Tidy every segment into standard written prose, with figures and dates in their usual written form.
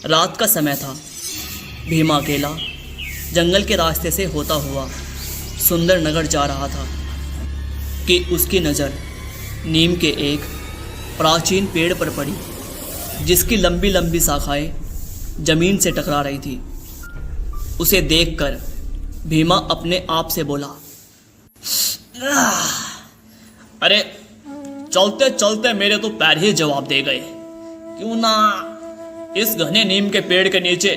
रात का समय था। भीमा अकेला जंगल के रास्ते से होता हुआ सुंदर नगर जा रहा था कि उसकी नज़र नीम के एक प्राचीन पेड़ पर पड़ी, जिसकी लंबी लंबी शाखाएं जमीन से टकरा रही थी। उसे देखकर भीमा अपने आप से बोला, अरे चलते चलते मेरे तो पैर ही जवाब दे गए। क्यों ना इस घने नीम के पेड़ के नीचे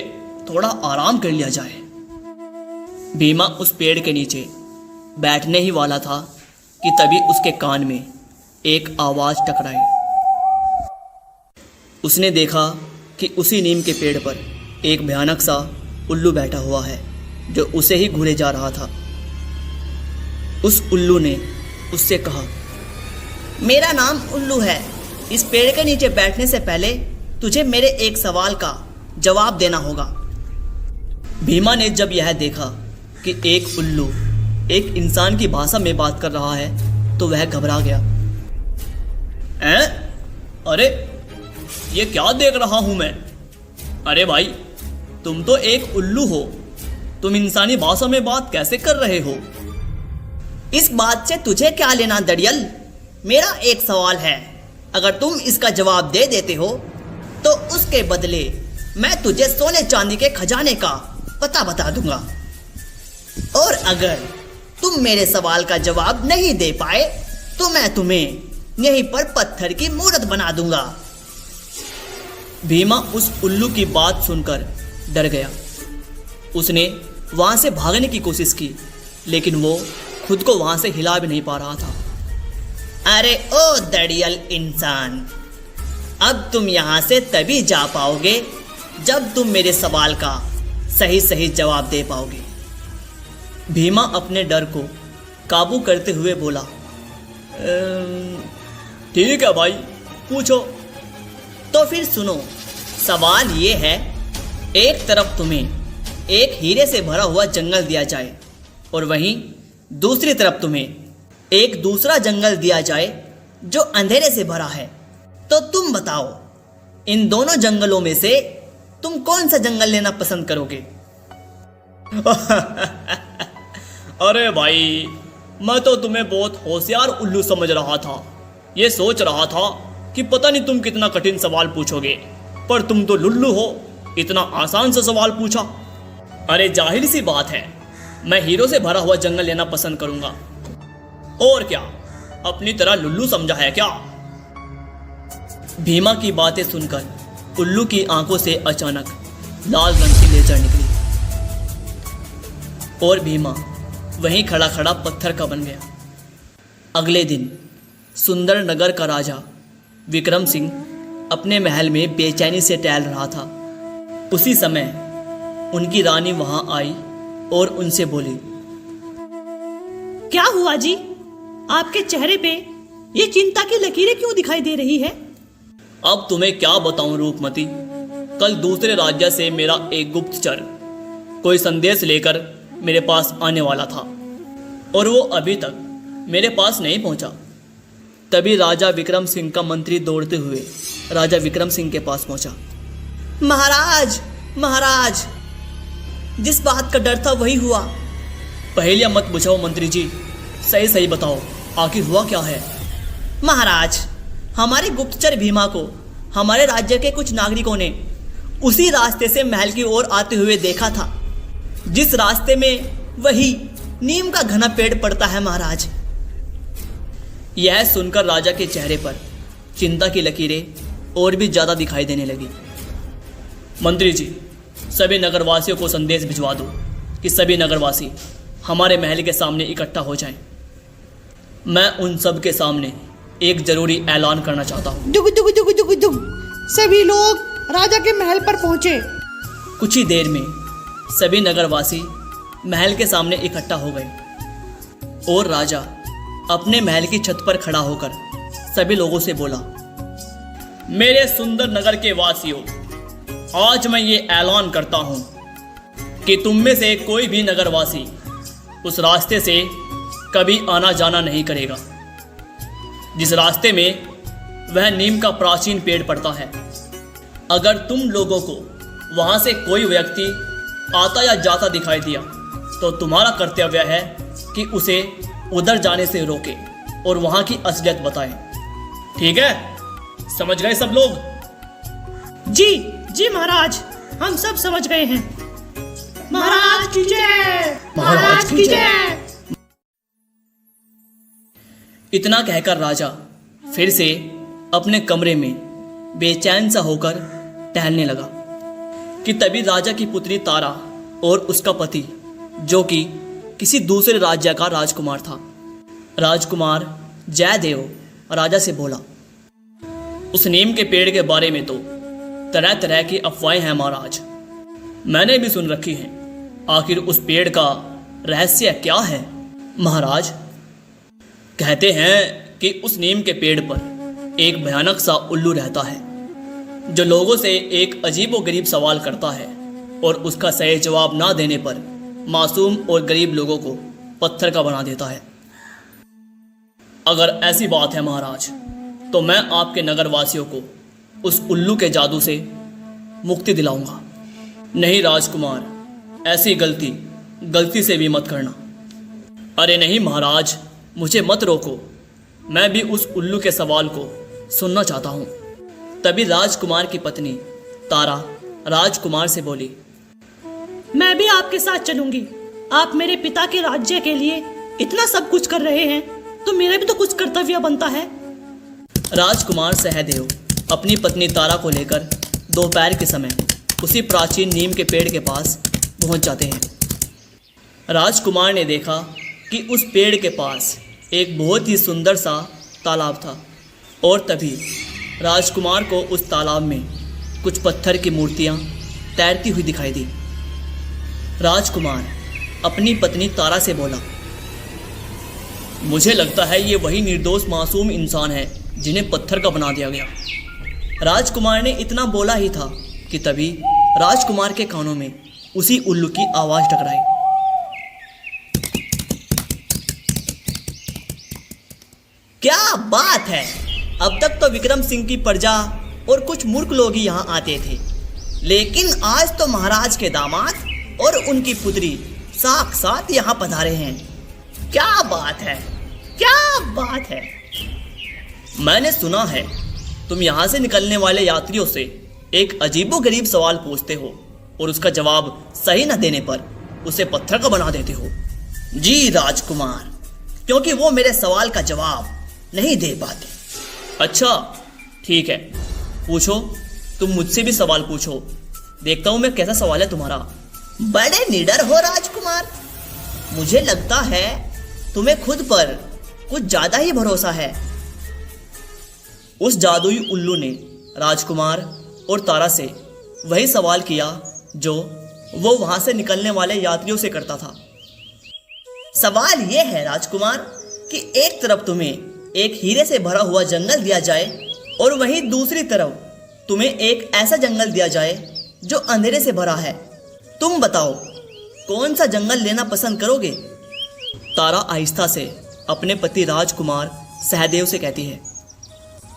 थोड़ा आराम कर लिया जाए। भीमा उस पेड़ के नीचे बैठने ही वाला था कि तभी उसके कान में एक आवाज टकराई। उसने देखा कि उसी नीम के पेड़ पर एक भयानक सा उल्लू बैठा हुआ है, जो उसे ही घूरे जा रहा था। उस उल्लू ने उससे कहा, मेरा नाम उल्लू है। इस पेड़ के नीचे बैठने से पहले तुझे मेरे एक सवाल का जवाब देना होगा। भीमा ने जब यह देखा कि एक उल्लू एक इंसान की भाषा में बात कर रहा है तो वह घबरा गया। अरे ये क्या देख रहा हूं मैं? अरे भाई, तुम तो एक उल्लू हो, तुम इंसानी भाषा में बात कैसे कर रहे हो? इस बात से तुझे क्या लेना दड़ियल? मेरा एक सवाल है, अगर तुम इसका जवाब दे देते हो तो उसके बदले मैं तुझे सोने चांदी के खजाने का पता बता दूंगा, और अगर तुम मेरे सवाल का जवाब नहीं दे पाए तो मैं तुम्हें यहीं पर पत्थर की मूर्त बना दूंगा। भीमा उस उल्लू की बात सुनकर डर गया। उसने वहां से भागने की कोशिश की, लेकिन वो खुद को वहां से हिला भी नहीं पा रहा था। अरे ओ दड़ियल इंसान, अब तुम यहां से तभी जा पाओगे जब तुम मेरे सवाल का सही सही जवाब दे पाओगे। भीमा अपने डर को काबू करते हुए बोला, ठीक है भाई, पूछो। तो फिर सुनो, सवाल ये है, एक तरफ तुम्हें एक हीरे से भरा हुआ जंगल दिया जाए और वहीं दूसरी तरफ तुम्हें एक दूसरा जंगल दिया जाए जो अंधेरे से भरा है, तो तुम बताओ, इन दोनों जंगलों में से तुम कौन सा जंगल लेना पसंद करोगे? अरे भाई, मैं तो तुम्हें बहुत होशियार उल्लू समझ रहा था। ये सोच रहा था कि पता नहीं तुम कितना कठिन सवाल पूछोगे, पर तुम तो लुल्लू हो, इतना आसान सा सवाल पूछा। अरे जाहिर सी बात है, मैं हीरो से भरा हुआ जंगल लेना पसंद करूंगा। और क्या, अपनी तरह लुल्लू समझा है क्या? भीमा की बातें सुनकर उल्लू की आंखों से अचानक लाल रंग की लेजर निकली और भीमा वहीं खड़ा खड़ा पत्थर का बन गया। अगले दिन सुंदर नगर का राजा विक्रम सिंह अपने महल में बेचैनी से टहल रहा था। उसी समय उनकी रानी वहां आई और उनसे बोली, क्या हुआ जी? आपके चेहरे पे ये चिंता की लकीरें क्यों दिखाई दे रही है? अब तुम्हें क्या बताऊं रूपमती, कल दूसरे राज्य से मेरा एक गुप्तचर कोई संदेश लेकर मेरे पास आने वाला था और वो अभी तक मेरे पास नहीं पहुंचा। तभी राजा विक्रम सिंह का मंत्री दौड़ते हुए राजा विक्रम सिंह के पास पहुंचा। महाराज, महाराज, जिस बात का डर था वही हुआ। पहेलियां मत बुझाओ मंत्री जी, सही सही बताओ, आखिर हुआ क्या है? महाराज, हमारे गुप्तचर भीमा को हमारे राज्य के कुछ नागरिकों ने उसी रास्ते से महल की ओर आते हुए देखा था, जिस रास्ते में वही नीम का घना पेड़ पड़ता है महाराज। यह सुनकर राजा के चेहरे पर चिंता की लकीरें और भी ज्यादा दिखाई देने लगी। मंत्री जी, सभी नगरवासियों को संदेश भिजवा दो कि सभी नगरवासी हमारे महल के सामने इकट्ठा हो जाएं। मैं उन सब के सामने एक जरूरी ऐलान करना चाहता हूँ। दुग दुग दुग दुग दुग। सभी लोग राजा के महल पर पहुंचे। कुछ ही देर में सभी नगरवासी महल के सामने इकट्ठा हो गए और राजा अपने महल की छत पर खड़ा होकर सभी लोगों से बोला, मेरे सुंदर नगर के वासियों, आज मैं ये ऐलान करता हूं कि तुम में से कोई भी नगरवासी उस रास्ते से कभी आना जाना नहीं करेगा जिस रास्ते में वह नीम का प्राचीन पेड़ पड़ता है। अगर तुम लोगों को वहां से कोई व्यक्ति आता या जाता दिखाई दिया तो तुम्हारा कर्तव्य है कि उसे उधर जाने से रोके और वहां की असलियत बताएं। ठीक है, समझ गए सब लोग? जी जी महाराज, हम सब समझ गए हैं। महाराज की जय, महाराज की जय। इतना कहकर राजा फिर से अपने कमरे में बेचैन सा होकर टहलने लगा कि तभी राजा की पुत्री तारा और उसका पति, जो कि किसी दूसरे राज्य का राजकुमार था, राजकुमार जयदेव, राजा से बोला, उस नीम के पेड़ के बारे में तो तरह तरह की अफवाहें हैं महाराज, मैंने भी सुन रखी हैं। आखिर उस पेड़ का रहस्य क्या है? महाराज, कहते हैं कि उस नीम के पेड़ पर एक भयानक सा उल्लू रहता है जो लोगों से एक अजीबोगरीब सवाल करता है और उसका सही जवाब ना देने पर मासूम और गरीब लोगों को पत्थर का बना देता है। अगर ऐसी बात है महाराज, तो मैं आपके नगरवासियों को उस उल्लू के जादू से मुक्ति दिलाऊंगा। नहीं राजकुमार, ऐसी गलती से भी मत करना। अरे नहीं महाराज, मुझे मत रोको, मैं भी उस उल्लू के सवाल को सुनना चाहता हूँ। तभी राजकुमार की पत्नी तारा राजकुमार से बोली, मैं भी आपके साथ चलूंगी। आप मेरे पिता के राज्य के लिए इतना सब कुछ कर रहे हैं, तो मेरा भी तो कुछ कर्तव्य बनता है। राजकुमार सहदेव अपनी पत्नी तारा को लेकर दोपहर के समय उसी प्राचीन नीम के पेड़ के पास पहुंच जाते हैं। राजकुमार ने देखा कि उस पेड़ के पास एक बहुत ही सुंदर सा तालाब था और तभी राजकुमार को उस तालाब में कुछ पत्थर की मूर्तियां तैरती हुई दिखाई दी। राजकुमार अपनी पत्नी तारा से बोला, मुझे लगता है ये वही निर्दोष मासूम इंसान है जिन्हें पत्थर का बना दिया गया। राजकुमार ने इतना बोला ही था कि तभी राजकुमार के कानों में उसी उल्लू की आवाज टकराई। क्या बात है! अब तक तो विक्रम सिंह की प्रजा और कुछ मूर्ख लोग ही यहाँ आते थे, लेकिन आज तो महाराज के दामाद और उनकी पुत्री साक्षात यहाँ पधारे हैं। क्या बात है, क्या बात है! मैंने सुना है तुम यहाँ से निकलने वाले यात्रियों से एक अजीबोगरीब सवाल पूछते हो और उसका जवाब सही न देने पर उसे पत्थर का बना देते हो। जी राजकुमार, क्योंकि वो मेरे सवाल का जवाब नहीं दे पाते। अच्छा ठीक है, पूछो, तुम मुझसे भी सवाल पूछो, देखता हूं मैं कैसा सवाल है तुम्हारा। बड़े निडर हो राजकुमार, मुझे लगता है तुम्हें खुद पर कुछ ज्यादा ही भरोसा है। उस जादुई उल्लू ने राजकुमार और तारा से वही सवाल किया जो वो वहां से निकलने वाले यात्रियों से करता था। सवाल यह है राजकुमार कि एक तरफ तुम्हें एक हीरे से भरा हुआ जंगल दिया जाए और वहीं दूसरी तरफ तुम्हें एक ऐसा जंगल दिया जाए जो अंधेरे से भरा है। तुम बताओ कौन सा जंगल लेना पसंद करोगे? तारा आहिस्ता से अपने पति राजकुमार सहदेव से कहती है,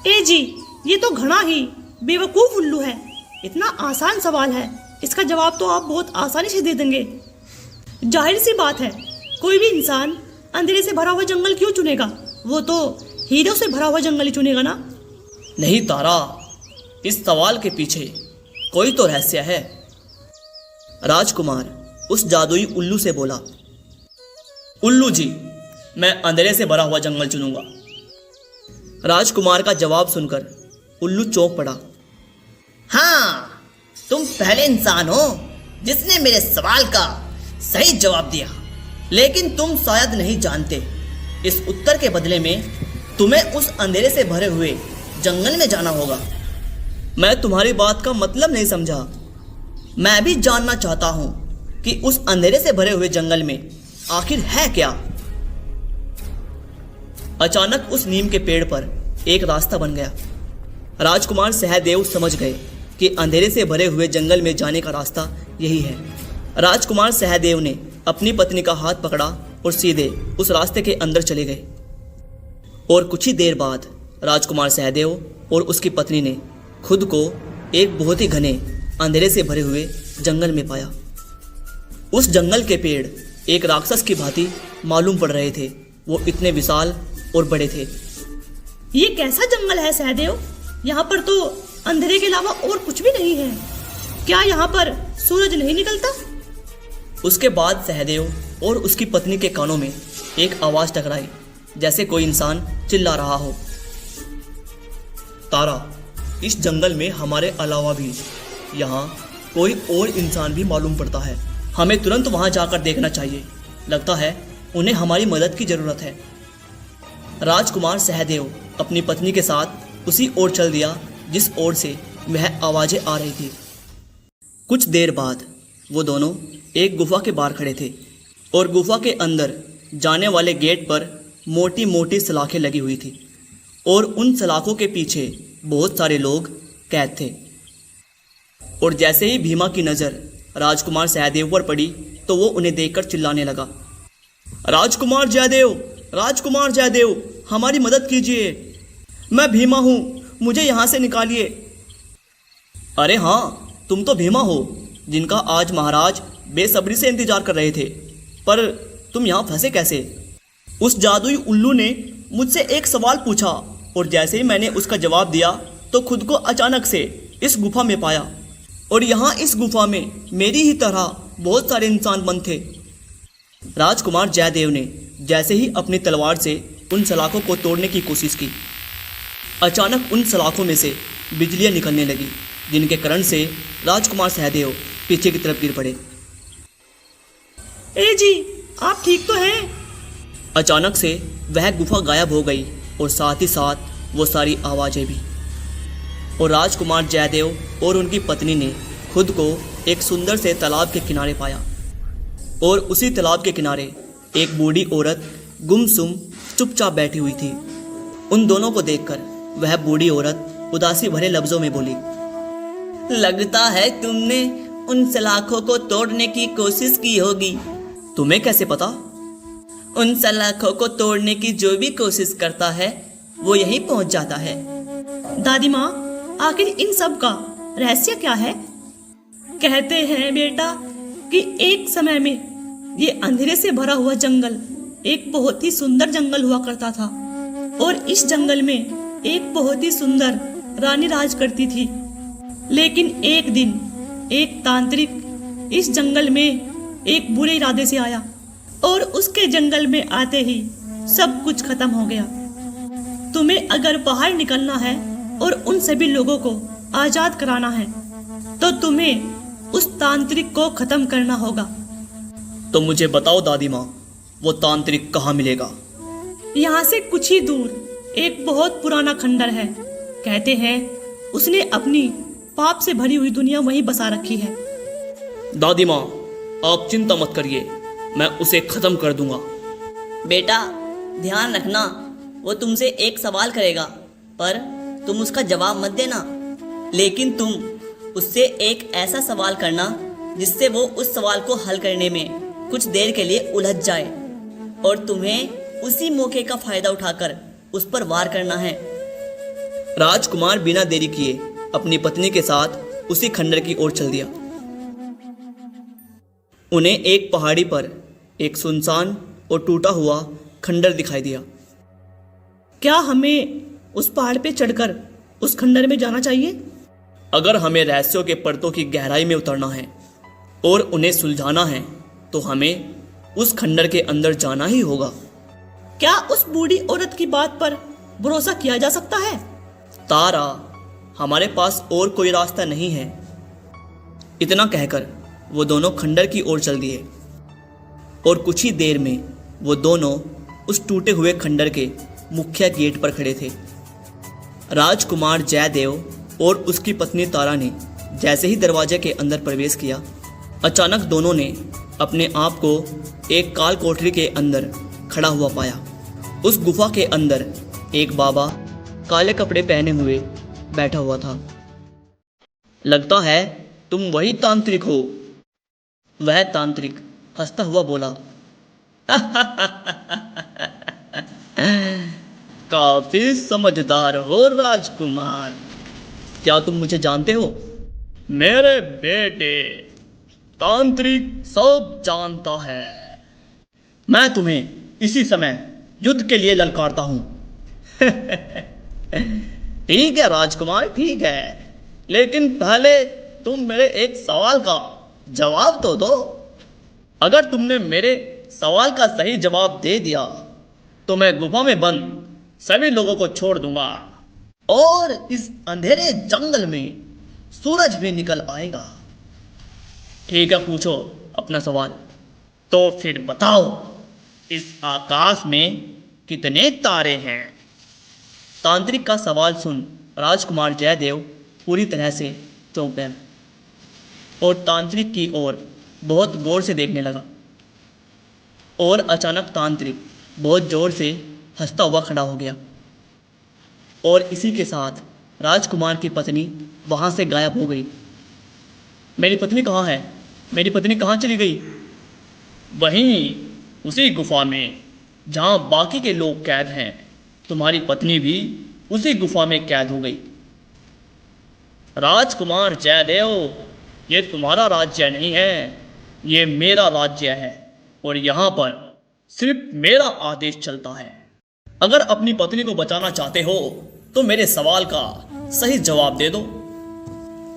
ए जी, ये तो घना ही बेवकूफ उल्लू है। इतना आसान सवाल है, इसका जवाब तो आप बहुत आसानी से दे देंगे। जाहिर सी बात है, कोई भी इंसान अंधेरे से भरा हुआ जंगल क्यों चुनेगा? वो तो हीरों से भरा हुआ जंगल ही चुनेगा ना। नहीं तारा, इस सवाल के पीछे कोई तो रहस्य है। राजकुमार उस जादुई उल्लू से बोला, उल्लू जी, मैं अंधेरे से भरा हुआ जंगल चुनूंगा। राजकुमार का जवाब सुनकर उल्लू चौंक पड़ा। हाँ, तुम पहले इंसान हो जिसने मेरे सवाल का सही जवाब दिया, लेकिन तुम शायद नहीं जानते, इस उत्तर के बदले में तुम्हें उस अंधेरे से भरे हुए जंगल में जाना होगा। मैं तुम्हारी बात का मतलब नहीं समझा। मैं भी जानना चाहता हूं कि उस अंधेरे से भरे हुए जंगल में आखिर है क्या। अचानक उस नीम के पेड़ पर एक रास्ता बन गया। राजकुमार सहदेव समझ गए कि अंधेरे से भरे हुए जंगल में जाने का रास्ता यही है। राजकुमार सहदेव ने अपनी पत्नी का हाथ पकड़ा और सीधे उस रास्ते के अंदर चले गए। और कुछ ही देर बाद राजकुमार सहदेव और उसकी पत्नी ने खुद को एक बहुत ही घने अंधेरे से भरे हुए जंगल में पाया। उस जंगल के पेड़ एक राक्षस की भांति मालूम पड़ रहे थे। वो इतने विशाल और बड़े थे। ये कैसा जंगल है सहदेव? यहाँ पर तो अंधेरे के अलावा और कुछ भी नहीं है। क्या यहाँ पर सूरज नहीं निकलता? उसके बाद सहदेव और उसकी पत्नी के कानों में एक आवाज टकराई, जैसे कोई इंसान चिल्ला रहा हो। तारा, इस जंगल में हमारे अलावा भी यहाँ कोई और इंसान भी मालूम पड़ता है। हमें तुरंत वहां जाकर देखना चाहिए। लगता है उन्हें हमारी मदद की जरूरत है। राजकुमार सहदेव अपनी पत्नी के साथ उसी ओर चल दिया जिस ओर से वह आवाजें आ रही थी। कुछ देर बाद वो दोनों एक गुफा के बाहर खड़े थे और गुफा के अंदर जाने वाले गेट पर मोटी मोटी सलाखें लगी हुई थी और उन सलाखों के पीछे बहुत सारे लोग कैद थे। और जैसे ही भीमा की नज़र राजकुमार सहदेव पर पड़ी तो वो उन्हें देखकर चिल्लाने लगा, राजकुमार जयदेव, राजकुमार जयदेव, हमारी मदद कीजिए। मैं भीमा हूँ, मुझे यहाँ से निकालिए। अरे हाँ, तुम तो भीमा हो जिनका आज महाराज बेसब्री से इंतजार कर रहे थे, पर तुम यहाँ फंसे कैसे? उस जादुई उल्लू ने मुझसे एक सवाल पूछा और जैसे ही मैंने उसका जवाब दिया तो खुद को अचानक से इस गुफा में पाया और यहाँ इस गुफा में मेरी ही तरह बहुत सारे इंसान बंद थे। राजकुमार जयदेव ने जैसे ही अपनी तलवार से उन सलाखों को तोड़ने की कोशिश की, अचानक उन सलाखों में से बिजलियां निकलने लगी, जिनके करंट से राजकुमार सहदेव पीछे की तरफ गिर पड़े। ए जी, आप ठीक तो हैं? अचानक से वह गुफा गायब हो गई और साथ ही साथ वो सारी आवाजें भी। और राजकुमार जयदेव और उनकी पत्नी ने खुद को एक सुंदर से तालाब के किनारे पाया और उसी तालाब के किनारे एक बूढ़ी औरत गुमसुम चुपचाप बैठी हुई थी। उन दोनों को देखकर वह बूढ़ी औरत उदासी भरे लफ्जों में बोली, लगता है तुमने उन सलाखों को तोड़ने की कोशिश की होगी। तुम्हें कैसे पता? उन सलाखों को तोड़ने की जो भी कोशिश करता है वो यहीं पहुंच जाता है। दादी माँ, आखिर इन सब का रहस्य क्या है? कहते हैं बेटा कि एक समय में ये अंधेरे से भरा हुआ जंगल एक बहुत ही सुंदर जंगल हुआ करता था और इस जंगल में एक बहुत ही सुंदर रानी राज करती थी। लेकिन एक दिन एक तांत्रिक इस जंगल में एक बुरे इरादे से आया और उसके जंगल में आते ही सब कुछ खत्म हो गया। तुम्हें अगर बाहर निकलना है और उन सभी लोगों को आजाद कराना है तो तुम्हें उस तांत्रिक को खत्म करना होगा। तो मुझे बताओ दादी माँ, वो तांत्रिक कहाँ मिलेगा? यहाँ से कुछ ही दूर एक बहुत पुराना खंडर है। कहते हैं उसने अपनी पाप से भरी हुई दुनिया वहीं बसा रखी है। दादी माँ, आप चिंता मत करिए, मैं उसे खत्म कर दूंगा। बेटा ध्यान रखना, वो तुमसे एक सवाल करेगा पर तुम उसका जवाब मत देना, लेकिन तुम उससे एक ऐसा सवाल करना जिससे वो उस सवाल को हल करने में कुछ देर के लिए उलझ जाए और तुम्हें उसी मौके का फायदा उठाकर उस पर वार करना है। राजकुमार बिना देरी किए अपनी पत्नी के साथ उसी खंडर की ओर चल दिया। उन्हें एक पहाड़ी पर एक सुनसान और टूटा हुआ खंडर दिखाई दिया। क्या हमें उस पहाड़ पे चढ़कर उस खंडर में जाना चाहिए? अगर हमें रहस्यों के परतों की गहराई में उतरना है और उन्हें सुलझाना है तो हमें उस खंडर के अंदर जाना ही होगा। क्या उस बूढ़ी औरत की बात पर भरोसा किया जा सकता है? तारा, हमारे पास और कोई रास्ता नहीं है। इतना कहकर वो दोनों खंडर की ओर चल दिए और कुछ ही देर में वो दोनों उस टूटे हुए खंडर के मुख्य गेट पर खड़े थे। राजकुमार जयदेव और उसकी पत्नी तारा ने जैसे ही दरवाजे के अंदर प्रवेश किया, अचानक दोनों ने अपने आप को एक काल कोठरी के अंदर खड़ा हुआ पाया। उस गुफा के अंदर एक बाबा काले कपड़े पहने हुए बैठा हुआ था। लगता है तुम वही तांत्रिक हो, वह तांत्रिक हंसता हुआ बोला। काफी समझदार हो राजकुमार। क्या तुम मुझे जानते हो? मेरे बेटे, तांत्रिक सब जानता है। मैं तुम्हें इसी समय युद्ध के लिए ललकारता हूं। ठीक है राजकुमार, ठीक है, लेकिन पहले तुम मेरे एक सवाल का जवाब तो दो। अगर तुमने मेरे सवाल का सही जवाब दे दिया तो मैं गुफा में बंद सभी लोगों को छोड़ दूंगा और इस अंधेरे जंगल में सूरज भी निकल आएगा। ठीक है, पूछो अपना सवाल। तो फिर बताओ, इस आकाश में कितने तारे हैं? तांत्रिक का सवाल सुन राजकुमार जयदेव पूरी तरह से चौंक गया और तांत्रिक की ओर बहुत गौर से देखने लगा। और अचानक तांत्रिक बहुत जोर से हंसता हुआ खड़ा हो गया और इसी के साथ राजकुमार की पत्नी वहाँ से गायब हो गई। मेरी पत्नी कहाँ है? मेरी पत्नी कहाँ चली गई? वहीं उसी गुफा में जहाँ बाकी के लोग कैद हैं, तुम्हारी पत्नी भी उसी गुफा में कैद हो गई। राजकुमार जयदेव, ये तुम्हारा राज्य नहीं है, ये मेरा राज्य है और यहाँ पर सिर्फ मेरा आदेश चलता है। अगर अपनी पत्नी को बचाना चाहते हो तो मेरे सवाल का सही जवाब दे दो।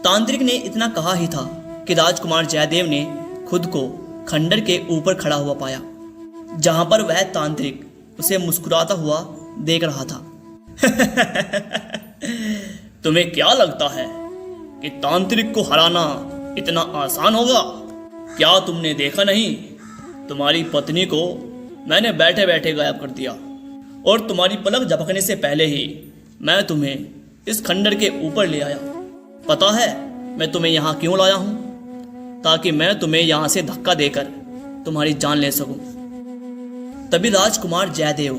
तांत्रिक ने इतना कहा ही था कि राजकुमार जयदेव ने खुद को खंडर के ऊपर खड़ा हुआ पाया, जहां पर वह तांत्रिक उसे मुस्कुराता हुआ देख रहा था। तुम्हें क्या लगता है कि तांत्रिक को हराना इतना आसान होगा? क्या तुमने देखा नहीं, तुम्हारी पत्नी को मैंने बैठे बैठे गायब कर दिया और तुम्हारी पलक झपकने से पहले ही मैं तुम्हें इस खंडर के ऊपर ले आया। पता है मैं तुम्हें यहाँ क्यों लाया हूँ? ताकि मैं तुम्हें यहाँ से धक्का देकर तुम्हारी जान ले सकूं। तभी राजकुमार जयदेव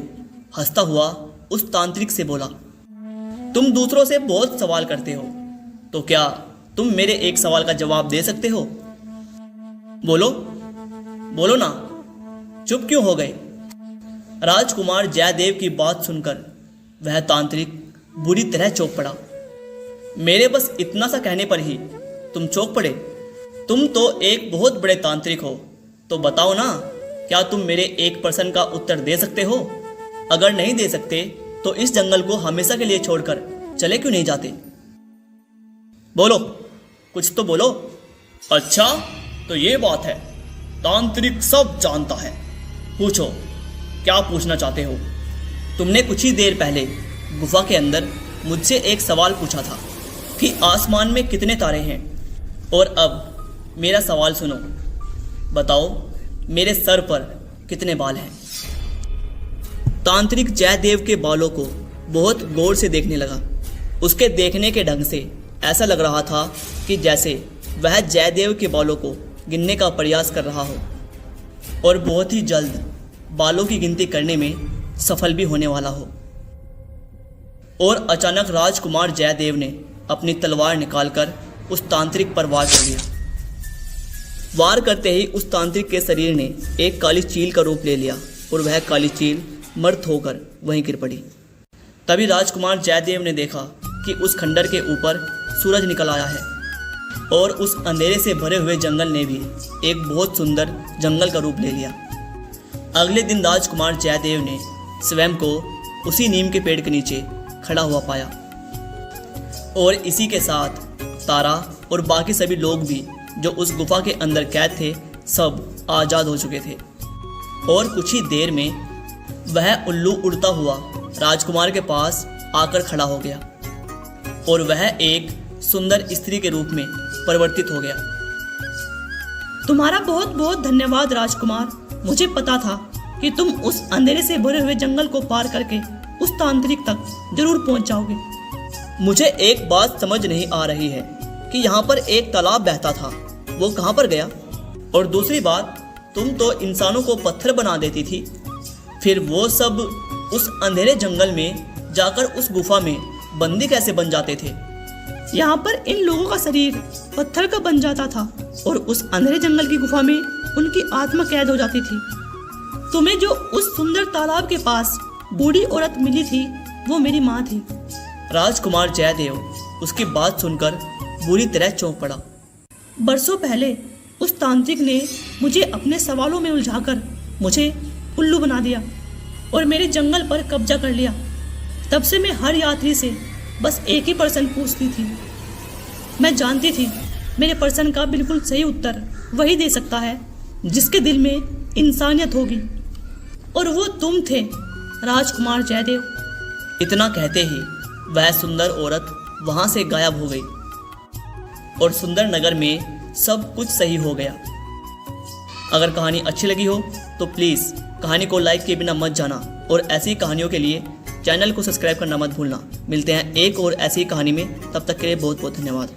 हंसता हुआ उस तांत्रिक से बोला, तुम दूसरों से बहुत सवाल करते हो, तो क्या तुम मेरे एक सवाल का जवाब दे सकते हो? बोलो बोलो ना, चुप क्यों हो गए? राजकुमार जयदेव की बात सुनकर वह तांत्रिक बुरी तरह चौंक पड़ा। मेरे बस इतना सा कहने पर ही तुम चौंक पड़े? तुम तो एक बहुत बड़े तांत्रिक हो, तो बताओ ना, क्या तुम मेरे एक प्रश्न का उत्तर दे सकते हो? अगर नहीं दे सकते तो इस जंगल को हमेशा के लिए छोड़कर चले क्यों नहीं जाते? बोलो, कुछ तो बोलो। अच्छा, तो ये बात है, तांत्रिक सब जानता है। पूछो, क्या पूछना चाहते हो? तुमने कुछ ही देर पहले गुफा के अंदर मुझसे एक सवाल पूछा था कि आसमान में कितने तारे हैं, और अब मेरा सवाल सुनो। बताओ, मेरे सर पर कितने बाल हैं? तांत्रिक जयदेव के बालों को बहुत गौर से देखने लगा। उसके देखने के ढंग से ऐसा लग रहा था कि जैसे वह जयदेव के बालों को गिनने का प्रयास कर रहा हो और बहुत ही जल्द बालों की गिनती करने में सफल भी होने वाला हो। और अचानक राजकुमार जयदेव ने अपनी तलवार निकालकर उस तांत्रिक पर वार कर दिया। वार करते ही उस तांत्रिक के शरीर ने एक काली चील का रूप ले लिया और वह काली चील मर्द होकर वहीं गिर पड़ी। तभी राजकुमार जयदेव ने देखा कि उस खंडर के ऊपर सूरज निकल आया है और उस अंधेरे से भरे हुए जंगल ने भी एक बहुत सुंदर जंगल का रूप ले लिया। अगले दिन राजकुमार जयदेव ने स्वयं को उसी नीम के पेड़ के नीचे खड़ा हुआ पाया और इसी के साथ तारा और बाकी सभी लोग भी जो उस गुफा के अंदर कैद थे सब आज़ाद हो चुके थे। और कुछ ही देर में वह उल्लू उड़ता हुआ राजकुमार के पास आकर खड़ा हो गया और वह एक सुंदर स्त्री के रूप में परिवर्तित हो गया। तुम्हारा बहुत बहुत धन्यवाद राजकुमार। मुझे पता था कि तुम उस अंधेरे से भरे हुए जंगल को पार करके उस तांत्रिक तक जरूर पहुंच जाओगे। मुझे एक बात समझ नहीं आ रही है कि यहाँ पर एक तालाब बहता था, वो कहाँ पर गया? और दूसरी बात, तुम तो इंसानों को पत्थर बना देती थी, फिर वो सब उस अंधेरे जंगल में जाकर उस गुफा में बंदी कैसे बन जाते थे? यहाँ पर इन लोगों का शरीर पत्थर का बन जाता था और उस अंधेरे जंगल की गुफा में उनकी आत्मा कैद हो जाती थी। तुम्हें जो उस सुंदर तालाब के पास बूढ़ी औरत मिली थी वो मेरी माँ थी। राजकुमार जयदेव उसकी बात सुनकर बुरी तरह चौंक पड़ा। बरसों पहले उस तांत्रिक ने मुझे अपने सवालों में उलझाकर मुझे उल्लू बना दिया और मेरे जंगल पर कब्जा कर लिया। तब से मैं हर यात्री से बस एक ही प्रश्न पूछती थी। मैं जानती थी मेरे प्रश्न का बिल्कुल सही उत्तर वही दे सकता है जिसके दिल में इंसानियत होगी, और वो तुम थे राजकुमार जयदेव। इतना कहते ही वह सुंदर औरत वहां से गायब हो गई और सुंदर नगर में सब कुछ सही हो गया। अगर कहानी अच्छी लगी हो तो प्लीज़ कहानी को लाइक किए बिना मत जाना, और ऐसी कहानियों के लिए चैनल को सब्सक्राइब करना मत भूलना। मिलते हैं एक और ऐसी कहानी में, तब तक के लिए बहुत बहुत धन्यवाद।